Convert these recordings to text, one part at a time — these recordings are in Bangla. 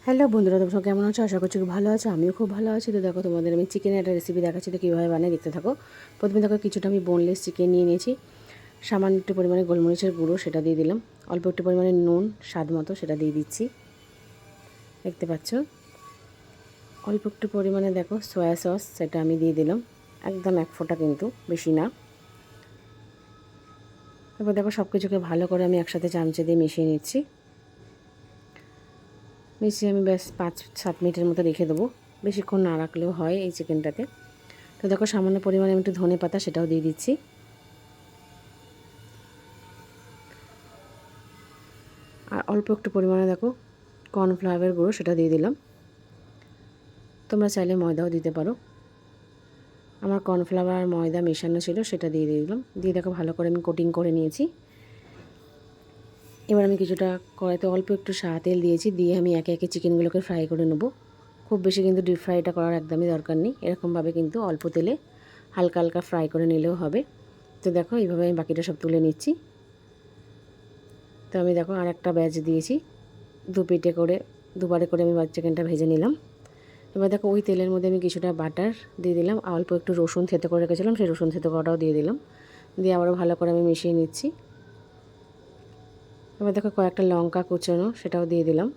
হ্যালো বন্ধুরা, তোমরা কেমন আছো? আশা করছি খুব ভালো আছো। আমিও খুব ভালো আছি। তো দেখো, তোমাদের আমি চিকেনের একটা রেসিপি দেখাচ্ছি, তো কীভাবে বানিয়ে দেখতে থাকো। প্রথমে দেখো, কিছুটা আমি বোনলেস চিকেন নিয়ে নিয়েছি। সামান্য একটু পরিমাণে গোলমরিচের গুঁড়ো সেটা দিয়ে দিলাম। অল্প একটু পরিমাণে নুন স্বাদ মতো সেটা দিয়ে দিচ্ছি, দেখতে পাচ্ছ। অল্প একটু পরিমাণে দেখো সয়া সস, সেটা আমি দিয়ে দিলাম, একদম এক ফোঁটা, কিন্তু বেশি না। এবার দেখো, সব কিছুকে ভালো করে আমি একসাথে চামচে দিয়ে মিশিয়ে নিচ্ছি। মিশিয়ে আমি ব্যাস 5-7 মিনিটের মতো রেখে দেবো। বেশিক্ষণ না রাখলেও হয় এই চিকেনটাতে। তো দেখো, সামান্য পরিমাণে আমি একটু ধনে পাতা সেটাও দিয়ে দিচ্ছি। আর অল্প একটু পরিমাণে দেখো কর্নফ্লাওয়ারের গুঁড়ো সেটা দিয়ে দিলাম। তোমরা চাইলে ময়দাও দিতে পারো। আমার কর্নফ্লাওয়ার আর ময়দা মেশানো ছিল, সেটা দিয়ে দিলাম। দিয়ে দেখো, ভালো করে আমি কোটিং করে নিয়েছি। এবার আমি কিছুটা কড়াইতে অল্প একটু সাদা তেল দিয়েছি, দিয়ে আমি একে একে চিকেনগুলোকে ফ্রাই করে নেব। খুব বেশি কিন্তু ডিপ ফ্রাইটা করার একদমই দরকার নেই। এরকমভাবে কিন্তু অল্প তেলে হালকা হালকা ফ্রাই করে নিলেও হবে। তো দেখো, এইভাবে আমি বাকিটা সব তুলে নিচ্ছি। তো আমি দেখো আর একটা ব্যাচ দিয়েছি, দুবারে করে আমি চিকেনটা ভেজে নিলাম। এবার দেখো, ওই তেলের মধ্যে আমি কিছুটা বাটার দিয়ে দিলাম, অল্প একটু রসুন থেতো করে রেখেছিলাম, সেই রসুন থেতো করাটাও দিয়ে দিলাম। দিয়ে আবারও ভালো করে আমি মিশিয়ে নিচ্ছি। এবার দেখো, কয়েকটা লঙ্কা কুচানো সেটাও দিয়ে দিলাম।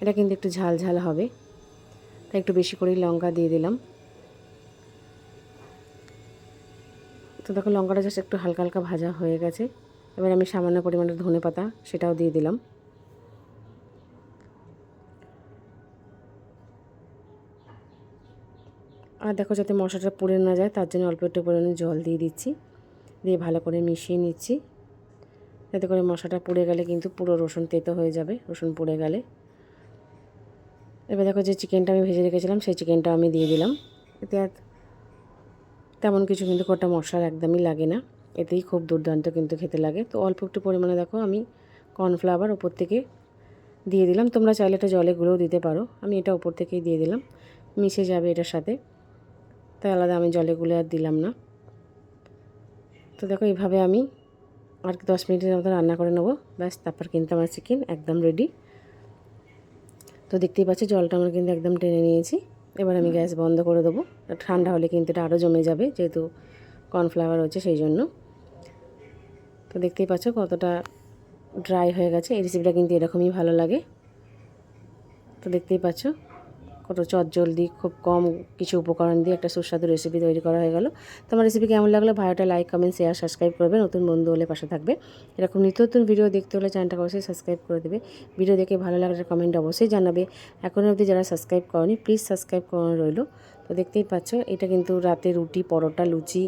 এটা কিন্তু একটু ঝাল ঝাল হবে, তাই একটু বেশি করেই লঙ্কা দিয়ে দিলাম। তো দেখো, লঙ্কাটা জাস্ট একটু হালকা হালকা ভাজা হয়ে গেছে। এবার আমি সামান্য পরিমাণের ধনে পাতা সেটাও দিয়ে দিলাম। আর দেখো, যাতে মশলাটা পুড়ে না যায় তার জন্য অল্প একটু পরিমাণে জল দিয়ে দিচ্ছি। দিয়ে ভালো করে মিশিয়ে নিচ্ছি, যাতে করে মশলাটা পুড়ে গেলে কিন্তু পুরো রসুন তেতো হয়ে যাবে, রসুন পুড়ে গেলে। এবার দেখো, যে চিকেনটা আমি ভেজে রেখেছিলাম সেই চিকেনটা আমি দিয়ে দিলাম। এতে আর তেমন কিছু কিন্তু গোটা মশলার একদমই লাগে না, এতেই খুব দুর্দান্ত কিন্তু খেতে লাগে। তো অল্প একটু পরিমাণে দেখো আমি কর্নফ্লাওয়ার ওপর থেকে দিয়ে দিলাম। তোমরা চাইলে এটা জলে গুঁড়োও দিতে পারো, আমি এটা ওপর থেকেই দিয়ে দিলাম, মিশে যাবে এটার সাথে, তাই আলাদা আমি জলে গুলে আর দিলাম না। তো দেখো, এইভাবে আমি আর 10 মিনিটের মতো রান্না করে নেবো, ব্যাস। তারপর কিন্তু আমার চিকেন একদম রেডি। তো দেখতেই পাচ্ছি জলটা আমার কিন্তু একদম টেনে নিয়েছি। এবার আমি গ্যাস বন্ধ করে দেবো। ঠান্ডা হলে কিন্তু এটা আরও জমে যাবে, যেহেতু কর্নফ্লাওয়ার হচ্ছে সেই জন্য। তো দেখতেই পাচ্ছ কতটা ড্রাই হয়ে গেছে। এই রেসিপিটা কিন্তু এরকমই ভালো লাগে। তো দেখতেই পাচ্ছ কত চটজলদি, খুব কম কিছু উপকরণ দিয়ে একটা সুস্বাদু রেসিপি তৈরি করা হয়ে গেল। তো আমার রেসিপি কেমন লাগলো, ভালোটা লাইক, কমেন্ট, শেয়ার, সাবস্ক্রাইব করবে। নতুন বন্ধু হলে পাশে থাকবে। এরকম নিত্য নতুন ভিডিও দেখতে হলে চ্যানেলটা অবশ্যই সাবস্ক্রাইব করে দেবে। ভিডিও দেখে ভালো লাগলে কমেন্ট অবশ্যই জানাবে। এখনও অবধি যারা সাবস্ক্রাইব করনি, প্লিজ সাবস্ক্রাইব করানো রইল। তো দেখতেই পাচ্ছ, এটা কিন্তু রাতে রুটি, পরোটা, লুচি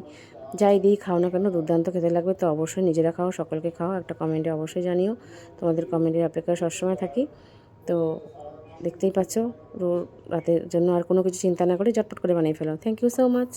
যাই দিই খাও না কেন দুর্দান্ত খেতে লাগবে। তো অবশ্যই নিজেরা খাও, সকলকে খাও, একটা কমেন্টে অবশ্যই জানিও। তোমাদের কমেন্টের অপেক্ষায় সবসময় থাকি। তো দেখতেই পাচ্ছ, রাতের জন্য আর কোনো কিছু চিন্তা না করে ঝটপট করে বানিয়ে ফেলো। Thank you so much.